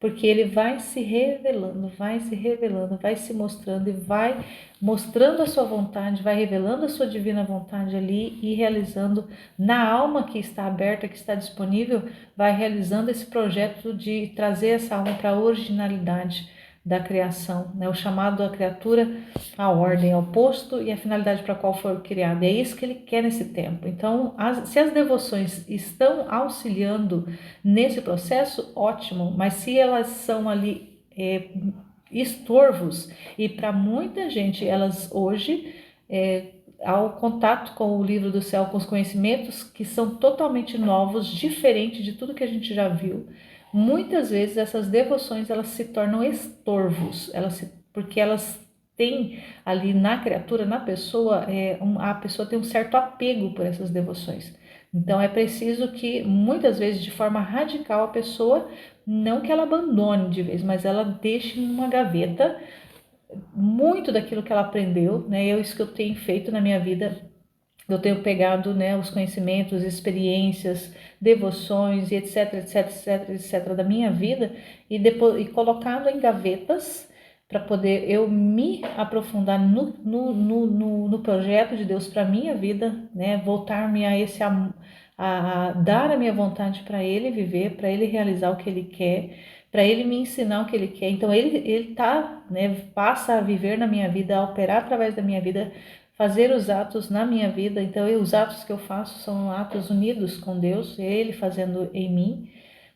porque ele vai se revelando, vai se mostrando e vai mostrando a sua vontade, vai revelando a sua divina vontade ali e realizando na alma que está aberta, que está disponível, vai realizando esse projeto de trazer essa alma para a originalidade da criação, né? O chamado da criatura à ordem, ao posto e à finalidade para a qual foi criada. É isso que ele quer nesse tempo. Então, se as devoções estão auxiliando nesse processo, ótimo, mas se elas são ali estorvos, e para muita gente elas hoje, ao contato com o livro do céu, com os conhecimentos que são totalmente novos, diferentes de tudo que a gente já viu, muitas vezes essas devoções elas se tornam estorvos, porque elas têm ali na criatura, na pessoa, a pessoa tem um certo apego por essas devoções. Então é preciso que muitas vezes de forma radical a pessoa, não que ela abandone de vez, mas ela deixe numa gaveta muito daquilo que ela aprendeu, né? Isso que eu tenho feito na minha vida. Eu tenho pegado, né, os conhecimentos, experiências, devoções e etc, etc, etc, etc da minha vida e colocado em gavetas para poder eu me aprofundar no projeto de Deus para a minha vida, né, voltar-me a esse a dar a minha vontade para Ele viver, para Ele realizar o que Ele quer, para Ele me ensinar o que Ele quer. Então Ele tá, né, passa a viver na minha vida, a operar através da minha vida, fazer os atos na minha vida. Então os atos que eu faço são atos unidos com Deus, Ele fazendo em mim,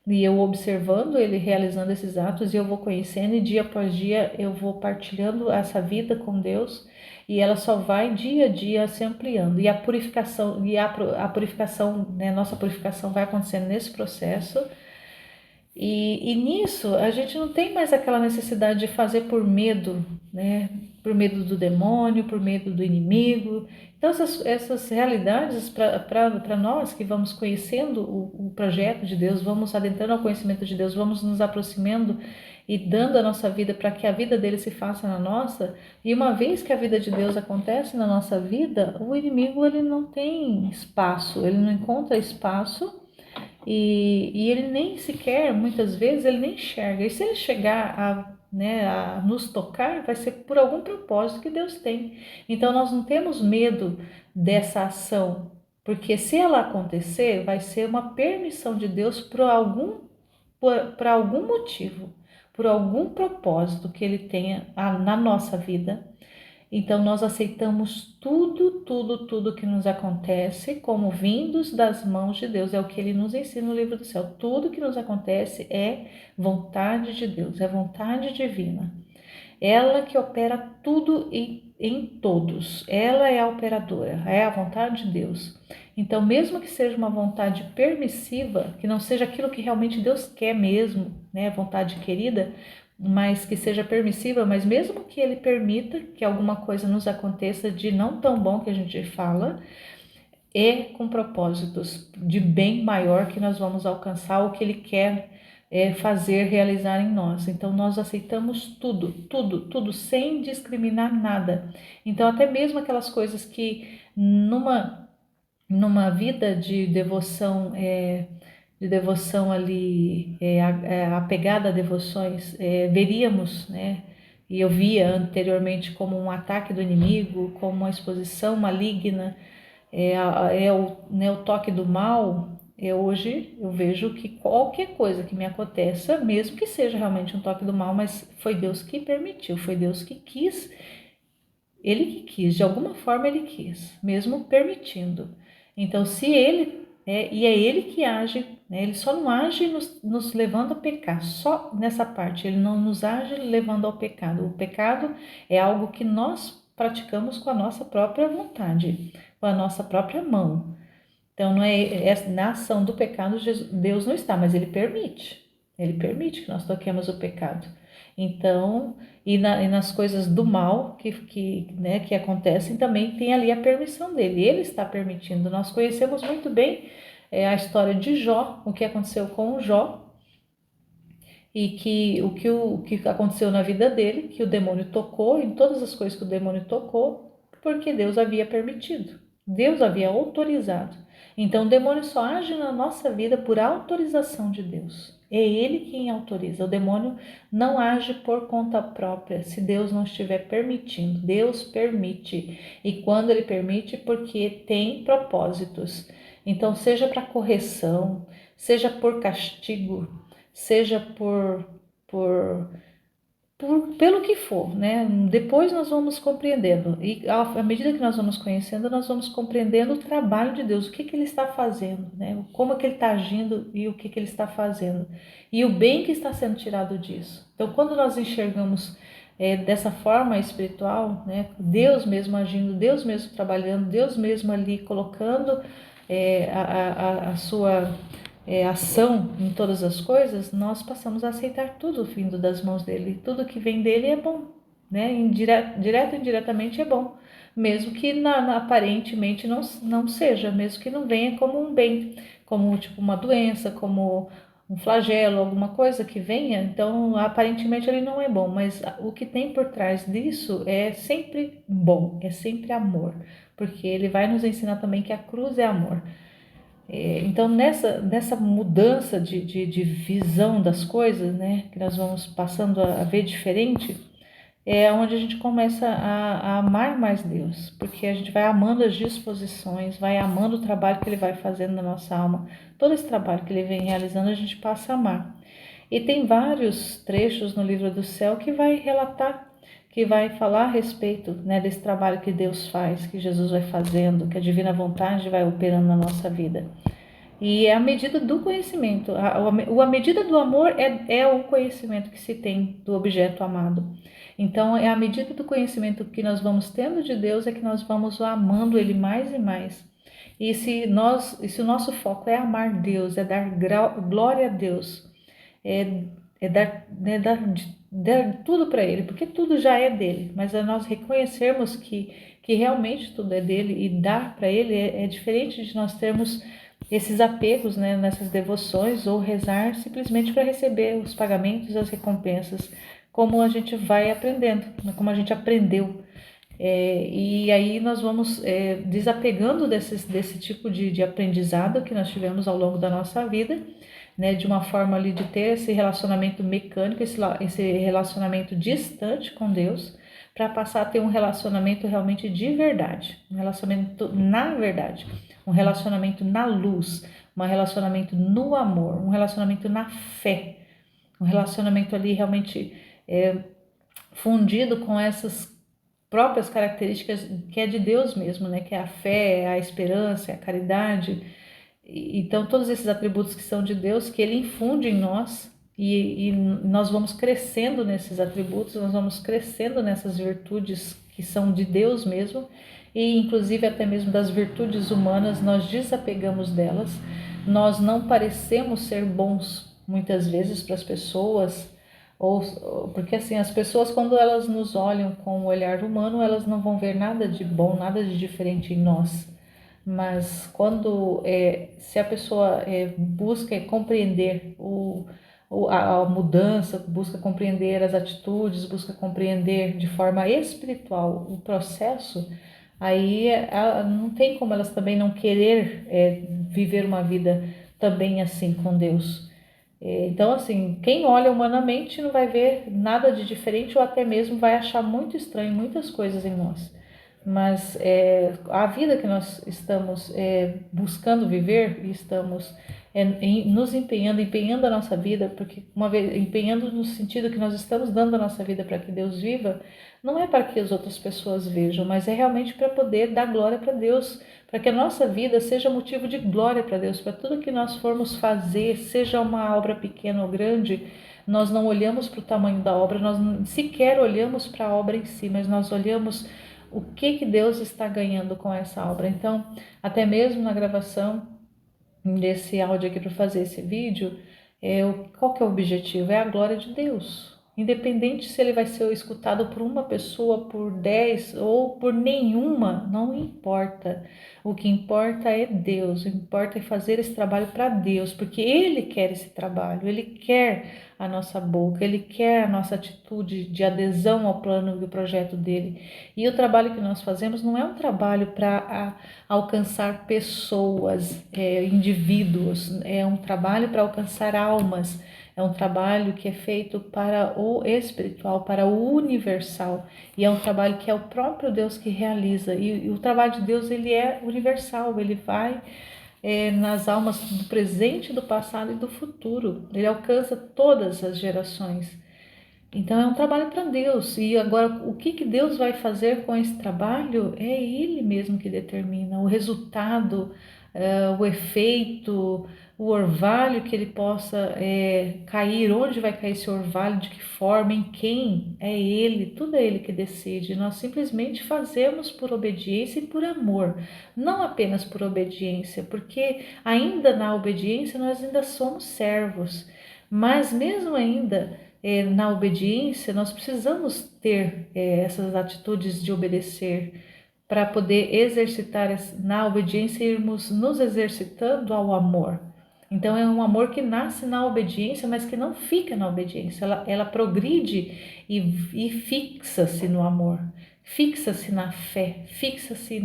e eu observando Ele realizando esses atos, e eu vou conhecendo, e dia após dia eu vou partilhando essa vida com Deus, e ela só vai dia a dia se ampliando, e a purificação, a purificação, né, nossa purificação vai acontecendo nesse processo. E nisso a gente não tem mais aquela necessidade de fazer por medo, né? Por medo do demônio, por medo do inimigo. Então essas realidades para nós que vamos conhecendo o projeto de Deus, vamos adentrando ao conhecimento de Deus, vamos nos aproximando e dando a nossa vida para que a vida dele se faça na nossa. E uma vez que a vida de Deus acontece na nossa vida, o inimigo ele não tem espaço, ele não encontra espaço. E ele nem sequer, muitas vezes, ele nem enxerga. E se ele chegar a nos tocar, vai ser por algum propósito que Deus tem. Então nós não temos medo dessa ação, porque se ela acontecer, vai ser uma permissão de Deus por algum motivo, por algum propósito que ele tenha na nossa vida. Então nós aceitamos tudo que nos acontece como vindos das mãos de Deus. É o que ele nos ensina no livro do céu. Tudo que nos acontece é vontade de Deus, é vontade divina. Ela que opera tudo em todos. Ela é a operadora, é a vontade de Deus. Então, mesmo que seja uma vontade permissiva, que não seja aquilo que realmente Deus quer mesmo, né, vontade querida, mas que seja permissiva, mas mesmo que ele permita que alguma coisa nos aconteça de não tão bom que a gente fala, é com propósitos de bem maior que nós vamos alcançar o que ele quer fazer, realizar em nós. Então nós aceitamos tudo, sem discriminar nada. Então até mesmo aquelas coisas que numa vida de devoção ali, apegada a devoções, veríamos, né? E eu via anteriormente como um ataque do inimigo, como uma exposição maligna, o toque do mal. Hoje eu vejo que qualquer coisa que me aconteça, mesmo que seja realmente um toque do mal, mas foi Deus que permitiu, foi Deus que quis, ele que quis, de alguma forma ele quis, mesmo permitindo. Então, se ele e é ele que age, né? Ele só não age nos levando a pecar, só nessa parte, ele não nos age levando ao pecado. O pecado é algo que nós praticamos com a nossa própria vontade, com a nossa própria mão. Então, não na ação do pecado, Deus não está, mas ele permite que nós toquemos o pecado. Então, e nas coisas do mal né, que acontecem também tem ali a permissão dele, ele está permitindo. Nós conhecemos muito bem a história de Jó, o que aconteceu com o Jó, e o que aconteceu na vida dele, que o demônio tocou, em todas as coisas que o demônio tocou, porque Deus havia permitido, Deus havia autorizado. Então o demônio só age na nossa vida por autorização de Deus. É ele quem autoriza. O demônio não age por conta própria, se Deus não estiver permitindo. Deus permite. E quando ele permite, porque tem propósitos. Então, seja para correção, seja por castigo, seja por, pelo que for, né? Depois nós vamos compreendendo, e à medida que nós vamos conhecendo, nós vamos compreendendo o trabalho de Deus, o que Ele está fazendo, né? Como é que Ele está agindo e o que Ele está fazendo, e o bem que está sendo tirado disso. Então, quando nós enxergamos dessa forma espiritual, né? Deus mesmo agindo, Deus mesmo trabalhando, Deus mesmo ali colocando a sua ação em todas as coisas, nós passamos a aceitar tudo vindo das mãos dele. Tudo que vem dele é bom, né? Direto e indiretamente é bom, mesmo que aparentemente não seja, mesmo que não venha como um bem, como tipo uma doença, como um flagelo, alguma coisa que venha, então aparentemente ele não é bom, mas o que tem por trás disso é sempre bom, é sempre amor, porque ele vai nos ensinar também que a cruz é amor. Então, nessa mudança de visão das coisas, né, que nós vamos passando a ver diferente, é onde a gente começa a amar mais Deus, porque a gente vai amando as disposições, vai amando o trabalho que Ele vai fazendo na nossa alma. Todo esse trabalho que Ele vem realizando, a gente passa a amar. E tem vários trechos no livro do céu que vai relatar, que vai falar a respeito, né, desse trabalho que Deus faz, que Jesus vai fazendo, que a divina vontade vai operando na nossa vida. E é a medida do conhecimento, a medida do amor é o conhecimento que se tem do objeto amado. Então, é a medida do conhecimento que nós vamos tendo de Deus é que nós vamos amando Ele mais e mais. E se o nosso foco é amar Deus, é dar glória a Deus, é, dar tudo para Ele, porque tudo já é dele, mas é nós reconhecermos que realmente tudo é dele e dar para Ele é diferente de nós termos esses apegos, né, nessas devoções ou rezar simplesmente para receber os pagamentos e as recompensas, como a gente vai aprendendo, como a gente aprendeu. E aí nós vamos desapegando desse tipo de aprendizado que nós tivemos ao longo da nossa vida, né, de uma forma ali de ter esse relacionamento mecânico, esse relacionamento distante com Deus, para passar a ter um relacionamento realmente de verdade, um relacionamento na verdade, um relacionamento na luz, um relacionamento no amor, um relacionamento na fé, um relacionamento ali realmente fundido com essas próprias características que é de Deus mesmo, né? Que é a fé, a esperança, a caridade. Então, todos esses atributos que são de Deus, que Ele infunde em nós, e nós vamos crescendo nesses atributos, nós vamos crescendo nessas virtudes que são de Deus mesmo, e inclusive até mesmo das virtudes humanas, nós desapegamos delas, nós não parecemos ser bons muitas vezes para as pessoas, porque assim, as pessoas quando elas nos olham com o olhar humano, elas não vão ver nada de bom, nada de diferente em nós. Mas quando se a pessoa busca compreender a mudança, busca compreender as atitudes, busca compreender de forma espiritual o processo, aí não tem como elas também não querer viver uma vida também assim com Deus. Então, assim, quem olha humanamente não vai ver nada de diferente ou até mesmo vai achar muito estranho muitas coisas em nós. Mas a vida que nós estamos buscando viver e estamos nos empenhando a nossa vida, porque uma vez empenhando no sentido que nós estamos dando a nossa vida para que Deus viva, não é para que as outras pessoas vejam, mas é realmente para poder dar glória para Deus, para que a nossa vida seja motivo de glória para Deus, para tudo que nós formos fazer, seja uma obra pequena ou grande, nós não olhamos para o tamanho da obra, nós sequer olhamos para a obra em si, mas nós olhamos o que Deus está ganhando com essa obra. Então, até mesmo na gravação desse áudio aqui para fazer esse vídeo, qual que é o objetivo? É a glória de Deus. Independente se ele vai ser escutado por uma pessoa, por 10 ou por nenhuma, não importa. O que importa é Deus, o que importa é fazer esse trabalho para Deus, porque Ele quer esse trabalho, Ele quer a nossa boca, Ele quer a nossa atitude de adesão ao plano e ao projeto dele. E o trabalho que nós fazemos não é um trabalho para alcançar pessoas, indivíduos, é um trabalho para alcançar almas. É um trabalho que é feito para o espiritual, para o universal. E é um trabalho que é o próprio Deus que realiza. E o trabalho de Deus, ele é universal. Ele vai nas almas do presente, do passado e do futuro. Ele alcança todas as gerações. Então é um trabalho para Deus. E agora, o que Deus vai fazer com esse trabalho é Ele mesmo que determina. O resultado, o efeito, o orvalho que ele possa cair, onde vai cair esse orvalho, de que forma, em quem, é Ele, tudo é Ele que decide. Nós simplesmente fazemos por obediência e por amor, não apenas por obediência, porque ainda na obediência nós ainda somos servos, mas mesmo ainda na obediência, nós precisamos ter essas atitudes de obedecer para poder exercitar na obediência e irmos nos exercitando ao amor. Então é um amor que nasce na obediência, mas que não fica na obediência. Ela progride e fixa-se no amor, fixa-se na fé, fixa-se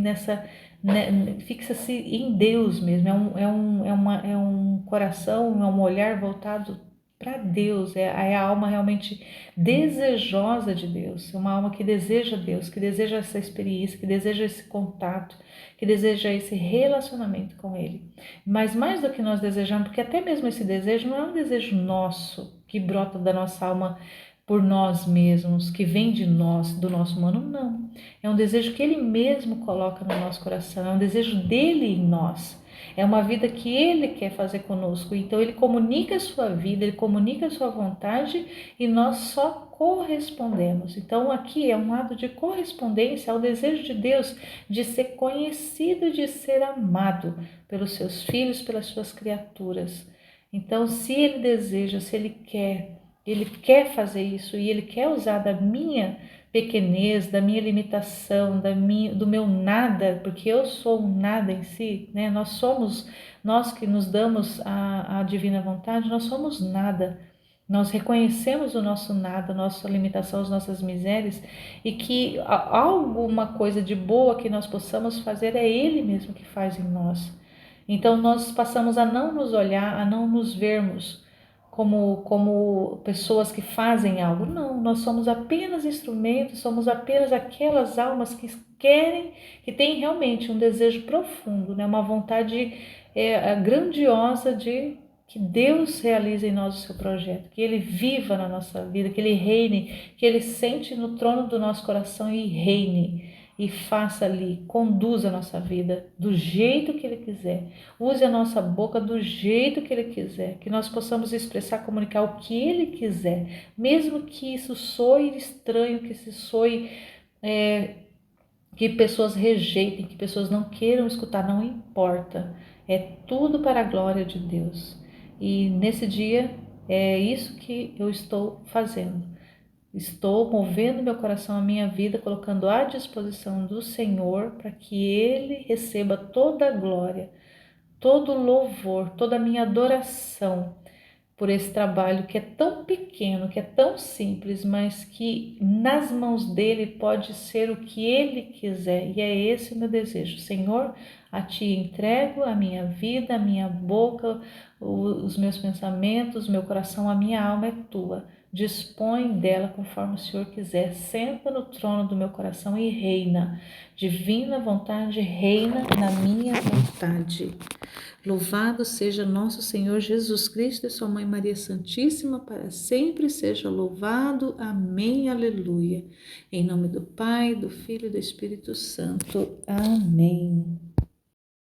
fixa-se em Deus mesmo. É um coração, é um olhar voltado para Deus, é a alma realmente desejosa de Deus, é uma alma que deseja Deus, que deseja essa experiência, que deseja esse contato, que deseja esse relacionamento com Ele. Mas mais do que nós desejamos, porque até mesmo esse desejo não é um desejo nosso, que brota da nossa alma por nós mesmos, que vem de nós, do nosso humano, não. É um desejo que Ele mesmo coloca no nosso coração, é um desejo dele em nós. É uma vida que Ele quer fazer conosco. Então Ele comunica a sua vida, Ele comunica a sua vontade e nós só correspondemos. Então aqui é um ato de correspondência ao desejo de Deus de ser conhecido, de ser amado pelos seus filhos, pelas suas criaturas. Então se Ele deseja, se Ele quer fazer isso e Ele quer usar da minha pequenez, da minha limitação, do meu nada, porque eu sou um nada em si, né? Nós que nos damos a divina vontade, nós somos nada. Nós reconhecemos o nosso nada, a nossa limitação, as nossas misérias, e que alguma coisa de boa que nós possamos fazer é Ele mesmo que faz em nós. Então nós passamos a não nos olhar, a não nos vermos como pessoas que fazem algo. Não, nós somos apenas instrumentos, somos apenas aquelas almas que querem, que têm realmente um desejo profundo, né? Uma vontade grandiosa de que Deus realize em nós o seu projeto, que Ele viva na nossa vida, que Ele reine, que Ele sente no trono do nosso coração e reine. E faça ali, conduza a nossa vida do jeito que Ele quiser. Use a nossa boca do jeito que Ele quiser. Que nós possamos expressar, comunicar o que Ele quiser. Mesmo que isso soe estranho, que isso soe... que pessoas rejeitem, que pessoas não queiram escutar, não importa. É tudo para a glória de Deus. E nesse dia é isso que eu estou fazendo. Estou movendo meu coração, a minha vida, colocando à disposição do Senhor para que Ele receba toda a glória, todo o louvor, toda a minha adoração por esse trabalho que é tão pequeno, que é tão simples, mas que nas mãos dele pode ser o que Ele quiser. E é esse o meu desejo. Senhor, a Ti entrego a minha vida, a minha boca, os meus pensamentos, o meu coração, a minha alma é Tua. Dispõe dela conforme o Senhor quiser. Senta no trono do meu coração e reina. Divina vontade, reina na minha vontade. Louvado seja nosso Senhor Jesus Cristo e sua Mãe Maria Santíssima, para sempre seja louvado. Amém, aleluia. Em nome do Pai, do Filho e do Espírito Santo. Amém.